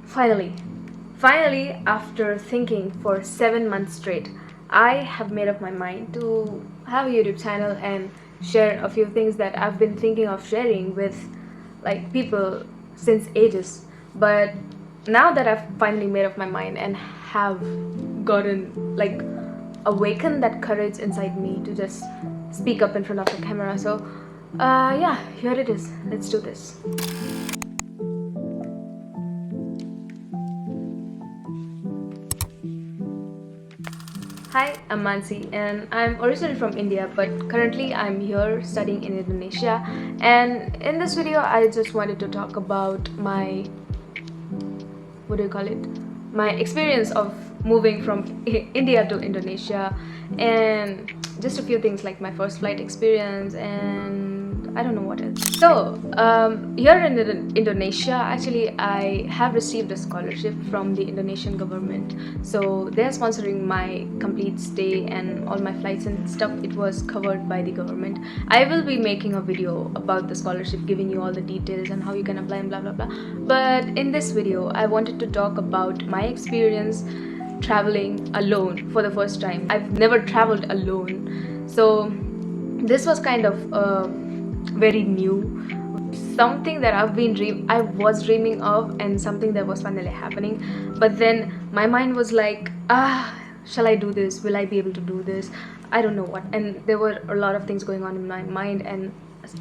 Finally, after thinking for 7 months straight, I have made up my mind to have a YouTube channel and share a few things that I've been thinking of sharing with like people since ages. But now that I've finally made up my mind and have gotten like awakened that courage inside me to just speak up in front of the camera. So yeah, here it is. Let's do this. Hi, I'm Mansi and I'm originally from India, but currently I'm here studying in Indonesia. And in this video I just wanted to talk about my my experience of moving from India to Indonesia, and just a few things like my first flight experience and I don't know what else. So here in Indonesia, actually I have received a scholarship from the Indonesian government, so they're sponsoring my complete stay and all my flights and stuff. It was covered by the government. I will be making a video about the scholarship, giving you all the details and how you can apply and blah blah blah. But in this video I wanted to talk about my experience traveling alone for the first time. I've never traveled alone, so this was kind of very new, something that I was dreaming of, and something that was finally happening. But then my mind was like, shall I do this? Will I be able to do this? I don't know what. And there were a lot of things going on in my mind and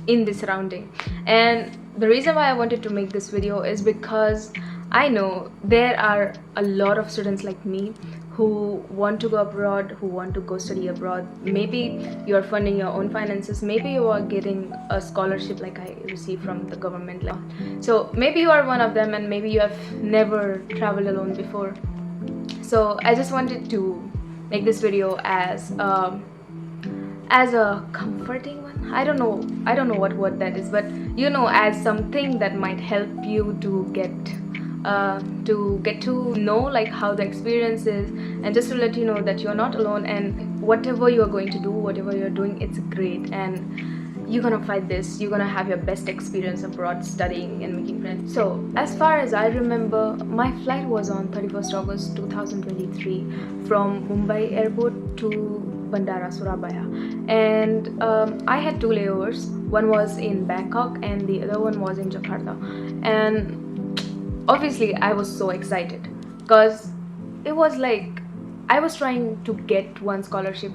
in the surrounding. And the reason why I wanted to make this video is because I know there are a lot of students like me who want to go abroad, who want to go study abroad. Maybe you're funding your own finances, maybe you are getting a scholarship like I received from the government. So maybe you are one of them, and maybe you have never traveled alone before. So I just wanted to make this video as a comforting one. I don't know what word that is, but as something that might help you to get to know like how the experience is, and just to let you know that you're not alone, and whatever you're going to do, whatever you're doing, it's great, and you're gonna fight this. You're gonna have your best experience abroad studying and making friends. So as far as I remember, my flight was on 31st August 2023 from Mumbai airport to Bandara Surabaya, and I had two layovers. One was in Bangkok and the other one was in Jakarta. And obviously I was so excited because it was like I was trying to get one scholarship.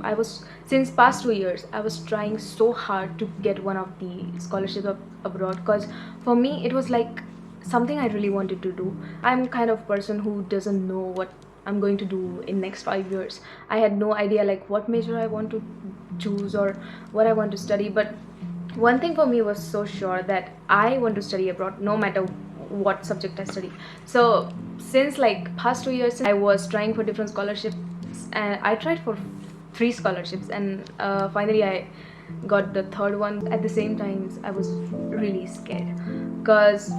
Since past 2 years I was trying so hard to get one of the scholarships abroad, because for me it was like something I really wanted to do. I'm kind of person who doesn't know what I'm going to do in next 5 years. I had no idea like what major I want to choose or what I want to study, but one thing for me was so sure that I want to study abroad no matter what subject I study. So since like past 2 years I was trying for different scholarships, and I tried for 3 scholarships, and finally I got the third one. At the same time I was really scared because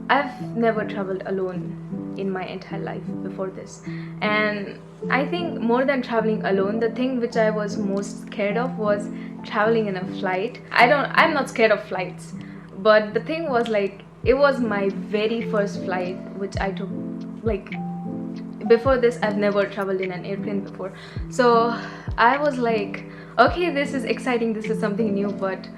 I've never traveled alone in my entire life before this, and I think more than traveling alone, the thing which I was most scared of was traveling in a flight. I'm not scared of flights, but the thing was like it was my very first flight which I took. Like before this I've never traveled in an airplane before, so I was like, okay, this is exciting, this is something new, but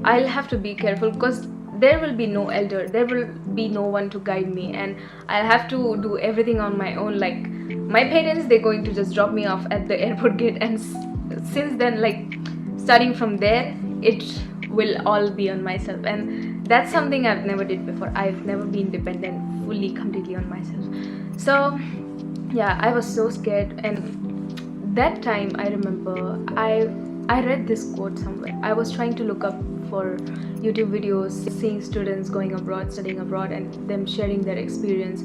I'll have to be careful because there will be no elder, there will be no one to guide me, and I'll have to do everything on my own. Like my parents, they're going to just drop me off at the airport gate, and since then, like starting from there, it will all be on myself, and that's something I've never did before. I've never been dependent fully completely on myself. So yeah, I was so scared. And that time I remember I read this quote somewhere. I was trying to look up for YouTube videos, seeing students going abroad, studying abroad, and them sharing their experience.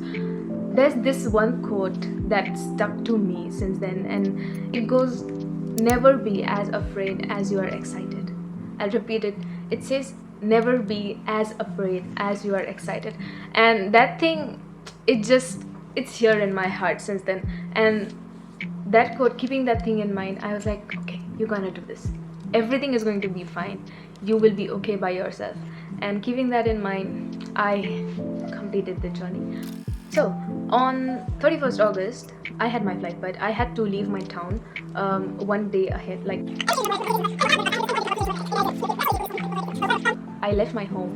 There's this one quote that stuck to me since then, and it goes, never be as afraid as you are excited. I'll repeat it. It says, never be as afraid as you are excited. And that thing, it's here in my heart since then. And that quote, keeping that thing in mind, I was like, okay, you're gonna do this. Everything is going to be fine. You will be okay by yourself. And keeping that in mind, I completed the journey. So on 31st August, I had my flight, but I had to leave my town one day ahead. Like I left my home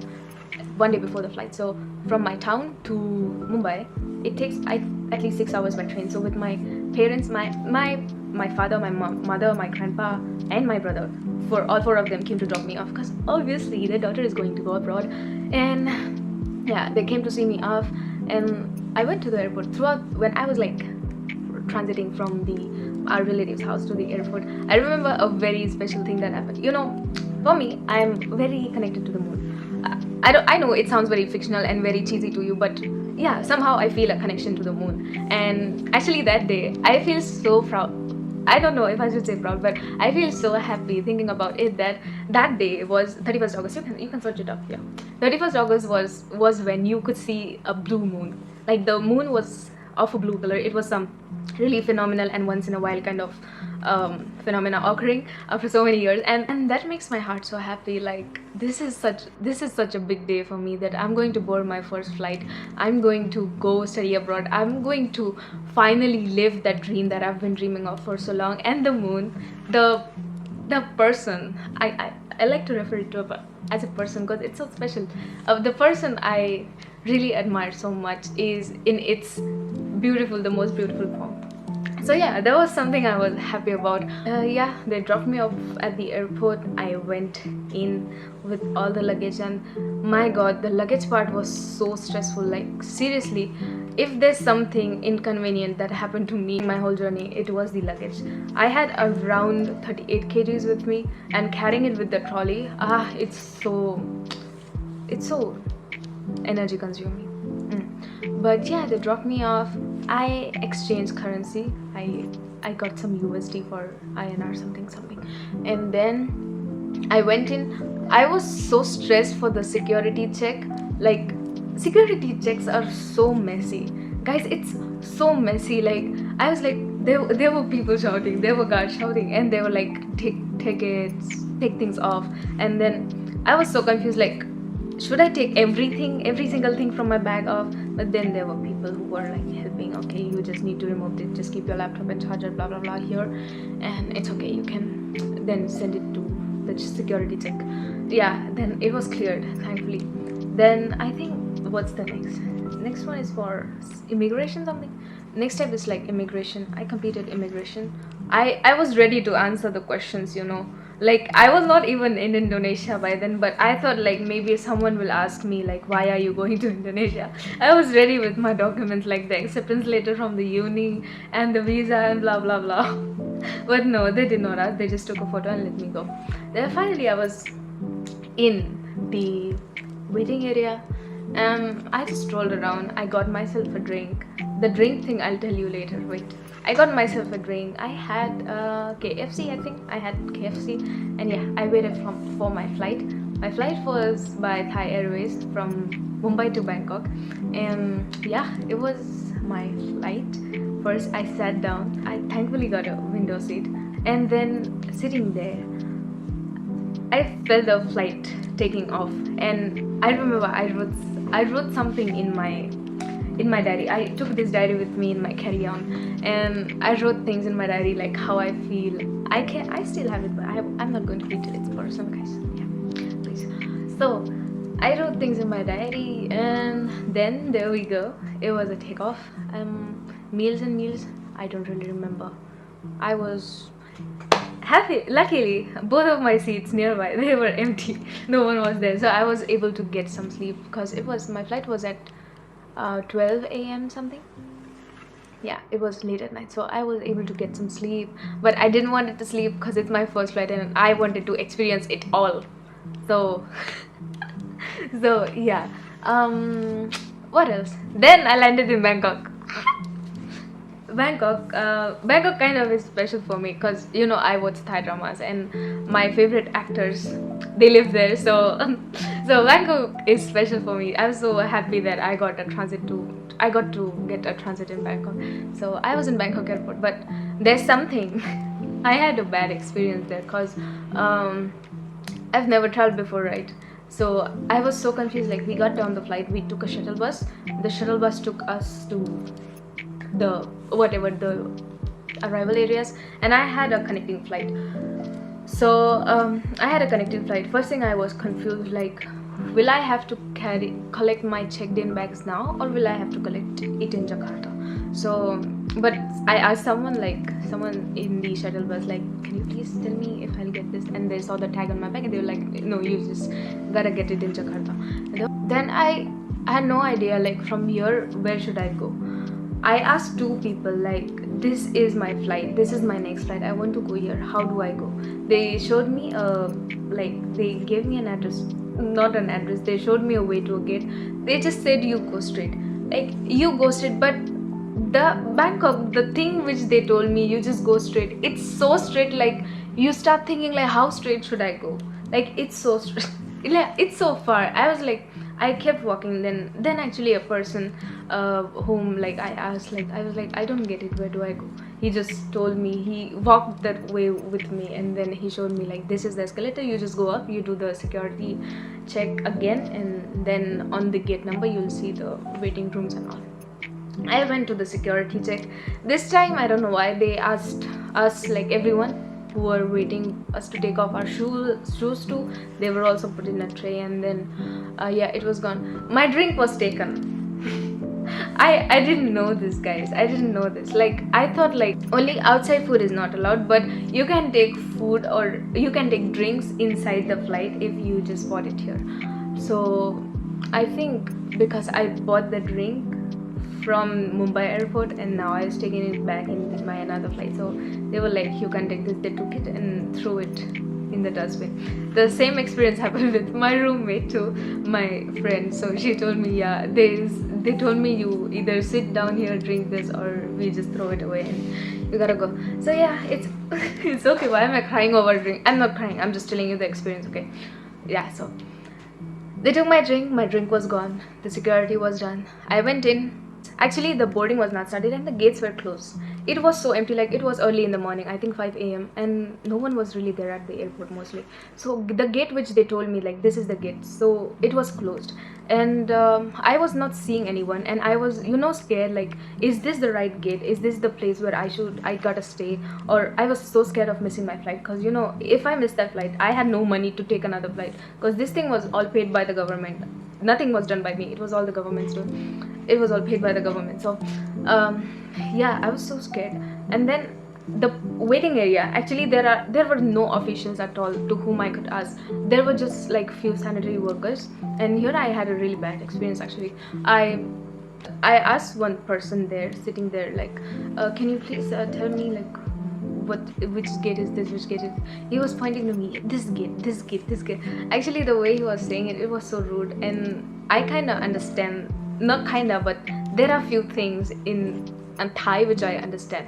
one day before the flight. So from my town to Mumbai, it takes at least 6 hours by train. So with my parents, my father, my mother, my grandpa, and my brother, for all four of them came to drop me off because obviously their daughter is going to go abroad, and yeah, they came to see me off, and I went to the airport. Throughout when I was like transiting from our relative's house to the airport, I remember a very special thing that happened. For me, I'm very connected to the moon. I know it sounds very fictional and very cheesy to you, but yeah, somehow I feel a connection to the moon. And actually, that day, I feel so proud. I don't know if I should say proud, but I feel so happy thinking about it that day was 31st August. You can search it up here. 31st August was when you could see a blue moon. Like the moon was of a blue color. It was some really phenomenal and once in a while kind of phenomena occurring after so many years, and that makes my heart so happy. Like this is such a big day for me that I'm going to board my first flight. I'm going to go study abroad. I'm going to finally live that dream that I've been dreaming of for so long. And the moon, the person, I like to refer it to as a person because it's so special. The person I really admire so much is in its the most beautiful form. So yeah, that was something I was happy about. Yeah, they dropped me off at the airport. I went in with all the luggage, and my god, the luggage part was so stressful. Like seriously, if there's something inconvenient that happened to me in my whole journey, it was the luggage. I had around 38 kgs with me, and carrying it with the trolley, it's so energy consuming. But yeah, they dropped me off. I exchanged currency. I got some USD for INR something, and then I went in. I was so stressed for the security check. Like security checks are so messy, guys. It's so messy. Like I was like, there were people shouting, there were guards shouting, and they were like, take tickets, take things off, and then I was so confused. Like, should I take every single thing from my bag off? But then there were people who were like helping. Okay, you just need to remove it, just keep your laptop and charger, blah blah blah here, and it's okay, you can then send it to the security check. Yeah, then it was cleared, thankfully. Then I think, what's the next one is for immigration something. Next step is like immigration. I completed immigration. I was ready to answer the questions, like I was not even in Indonesia by then, but I thought like maybe someone will ask me like, why are you going to Indonesia? I was ready with my documents, like the acceptance letter from the uni and the visa and blah blah blah. But no, they did not ask. They just took a photo and let me go. Then finally I was in the waiting area. I just strolled around. I got myself a drink. The drink thing I'll tell you later. Wait, I got myself a drink. I had KFC. I think I had KFC, and yeah, I waited for my flight. My flight was by Thai Airways from Mumbai to Bangkok, and yeah, it was my flight. First, I sat down. I thankfully got a window seat, and then sitting there, I felt the flight taking off, and I remember I wrote something in my diary. I took this diary with me in my carry-on, and I wrote things in my diary like how I feel. I still have it, but I'm not going to read it. It's personal, guys. Yeah, please. So I wrote things in my diary, and then there we go. It was a takeoff. Meals. I don't really remember. I was happy. Luckily, both of my seats nearby, they were empty. No one was there, so I was able to get some sleep because my flight was at 12 a.m. something. Yeah, it was late at night, so I was able to get some sleep, but I didn't want it to sleep because it's my first flight and I wanted to experience it all. So yeah. What else? Then I landed in Bangkok. Bangkok kind of is special for me because I watch Thai dramas and my favorite actors, they live there, so so Bangkok is special for me. I'm so happy that I got to get a transit in Bangkok. So I was in Bangkok airport, but there's something I had a bad experience there because I've never traveled before, right? So I was so confused. Like, we got down the flight, we took a shuttle bus. The shuttle bus took us to the arrival areas, and I had a connecting flight. So I had a connecting flight. First thing, I was confused, like, will I have to collect my checked in bags now, or will I have to collect it in Jakarta? So, but I asked someone in the shuttle bus, like, can you please tell me if I'll get this? And they saw the tag on my bag, and they were like, no, you just gotta get it in Jakarta. And then I had no idea, like, from here, where should I go? I asked two people, like, this is my flight, this is my next flight, I want to go here, how do I go? They showed me they gave me an address, not an address, they showed me a way to a gate. They just said, you go straight, like, you go straight. But the Bangkok, the thing which they told me, you just go straight, it's so straight, like, you start thinking, like, how straight should I go? Like, it's so straight. It's so far. I was like, I kept walking. Then actually a person whom, like, I asked, like, I was like, I don't get it, where do I go? He just told me, he walked that way with me, and then he showed me, like, this is the escalator, you just go up, you do the security check again, and then on the gate number you'll see the waiting rooms and all. I went to the security check. This time, I don't know why, they asked us, like, everyone who were waiting us to take off our shoes too, they were also put in a tray, and then it was gone. My drink was taken. I didn't know this, guys. I didn't know this. Like, I thought, like, only outside food is not allowed, but you can take food or you can take drinks inside the flight if you just bought it here. So I think because I bought the drink from Mumbai airport, and now I was taking it back in my another flight, so they were like, you can take this. They took it and threw it in the dustbin. The same experience happened with my roommate too, my friend. So she told me, yeah, they told me, you either sit down here, drink this, or we just throw it away and you gotta go. So yeah, it's it's okay. Why am I crying over a drink? I'm not crying, I'm just telling you the experience, okay? Yeah, so they took my drink was gone, the security was done. I went in. Actually, the boarding was not started and the gates were closed. It was so empty, like, it was early in the morning, I think 5 a.m, and no one was really there at the airport mostly. So the gate which they told me, like, this is the gate, so it was closed, and I was not seeing anyone, and I was, scared, like, is this the right gate? Is this the place where I gotta stay? Or I was so scared of missing my flight, because if I missed that flight, I had no money to take another flight, because this thing was all paid by the government. Nothing was done by me, it was all the government's doing. It was all paid by the government. So yeah, I was so scared. And then the waiting area, actually there were no officials at all to whom I could ask. There were just, like, few sanitary workers, and here I had a really bad experience. Actually, I asked one person there, sitting there, like, can you please tell me, like, which gate is this, which gate is. He was pointing to me, this gate. Actually, the way he was saying it was so rude, and I kind of understand, not kinda, but there are few things in Thai which I understand.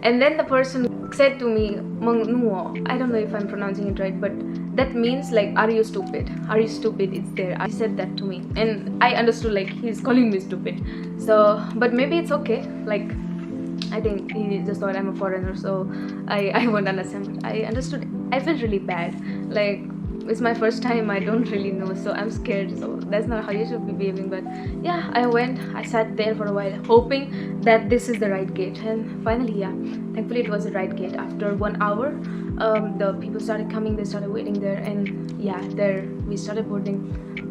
And then the person said to me, "Mang nuo." I don't know if I'm pronouncing it right, but that means, like, are you stupid? Are you stupid? It's there. He said that to me, and I understood, like, he's calling me stupid. So, but maybe it's okay. Like, I think he just thought I'm a foreigner, so I won't understand. But I understood. I felt really bad. Like, it's my first time, I don't really know, so I'm scared. So that's not how you should be behaving. But yeah, I sat there for a while, hoping that this is the right gate, and finally, yeah, thankfully it was the right gate. After 1 hour, the people started coming, they started waiting there, and yeah, there we started boarding.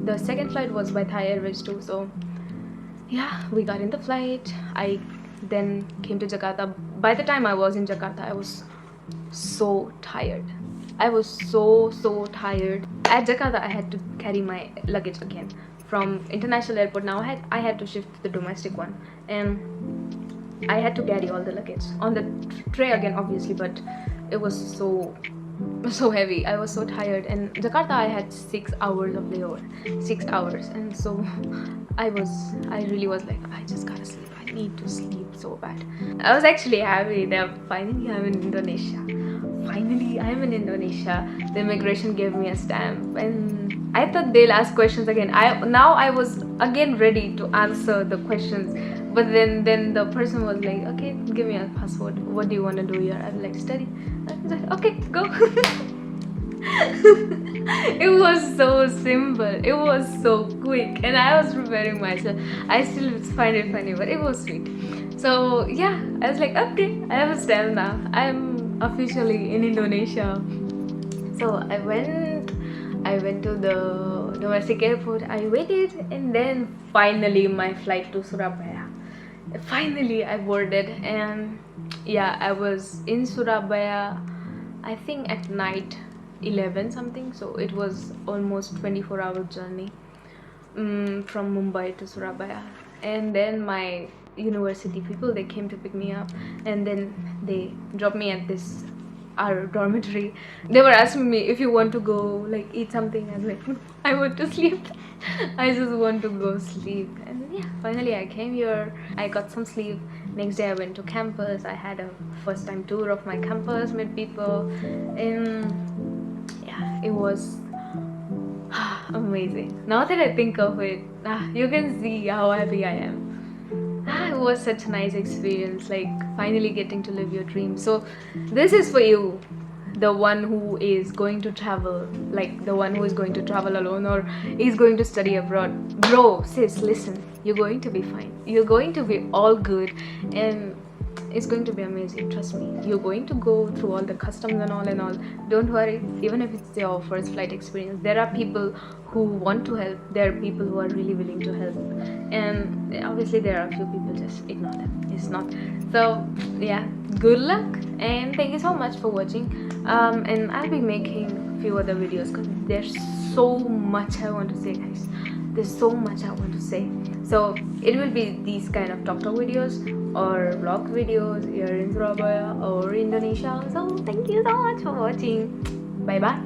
The second flight was by Thai Airways too, so yeah, we got in the flight. I then came to Jakarta. By the time I was in Jakarta, I was so tired. I was so tired. At Jakarta, I had to carry my luggage again from international airport. Now I had to shift to the domestic one, and I had to carry all the luggage on the tray again, obviously, but it was so heavy. I was so tired. And Jakarta, I had 6 hours of layover, 6 hours, and so I really was like, I just gotta sleep. I need to sleep so bad. I was actually happy that finally I'm in Indonesia. Finally, I'm in Indonesia. The immigration gave me a stamp, and I thought they'll ask questions again. I was again ready to answer the questions, but then the person was like, okay, give me a passport. What do you want to do here? I was like, study. I was like, okay, go. It was so simple, it was so quick, and I was preparing myself. I still find it funny, but it was sweet. So yeah, I was like, okay, I have a style now. I'm officially in Indonesia. So I went to the domestic airport. I waited, and then finally my flight to Surabaya. Finally I boarded, and yeah, I was in Surabaya, I think at night 11 something. So it was almost 24-hour journey, from Mumbai to Surabaya. And then my university people, they came to pick me up, and then they dropped me at this our dormitory. They were asking me, if you want to go like eat something. I was like, I want to sleep. I just want to go sleep. And yeah, finally I came here, I got some sleep. Next day I went to campus. I had a first time tour of my campus, met people, and yeah, it was amazing. Now that I think of it, you can see how happy I am. It was such a nice experience, like finally getting to live your dream. So this is for you, the one who is going to travel, like the one who is going to travel alone or is going to study abroad. Bro, sis, listen, you're going to be fine, you're going to be all good, and it's going to be amazing. Trust me, you're going to go through all the customs and all. Don't worry, even if it's your first flight experience, there are people who want to help, there are people who are really willing to help, and obviously there are a few people, just ignore them, it's not. So yeah, good luck, and thank you so much for watching. And I'll be making a few other videos because there's so much I want to say, guys. There's so much I want to say. So it will be these kind of talk videos or vlog videos here in Surabaya or Indonesia. So thank you so much for watching. Bye bye.